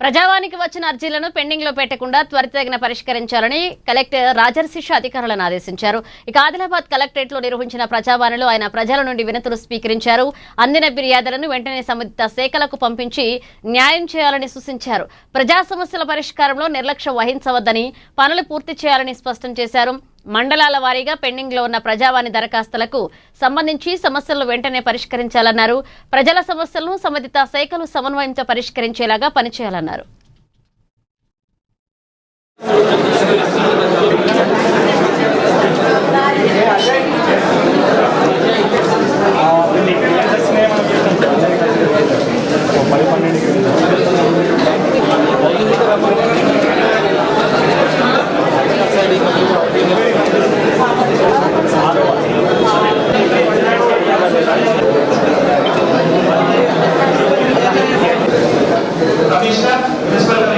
ప్రజావానికి వచ్చిన అర్జీలను పెండింగ్ లో పెట్టకుండా త్వరితగిన పరిష్కరించాలని కలెక్టర్ రాజర్షి అధికారులను ఆదేశించారు. ఇక ఆదిలాబాద్ కలెక్టరేట్ లో నిర్వహించిన ప్రజావాణిలో ఆయన ప్రజల నుండి వినతులు స్వీకరించారు. అందిన ఫిర్యాదులను వెంటనే సంబంధిత శాఖలకు పంపించి న్యాయం చేయాలని సూచించారు. ప్రజా సమస్యల పరిష్కారంలో నిర్లక్ష్యం వహించవద్దని, పనులు పూర్తి చేయాలని స్పష్టం చేశారు. మండలాల వారీగా పెండింగ్ లో ఉన్న ప్రజావాణి దరఖాస్తులకు సంబంధించి సమస్యలను వెంటనే పరిష్కరించాలన్నారు. ప్రజల సమస్యలను సంబంధిత శాఖలు సమన్వయంతో పరిష్కరించేలాగా పనిచేయాలన్నారు. Commissioner, Municipal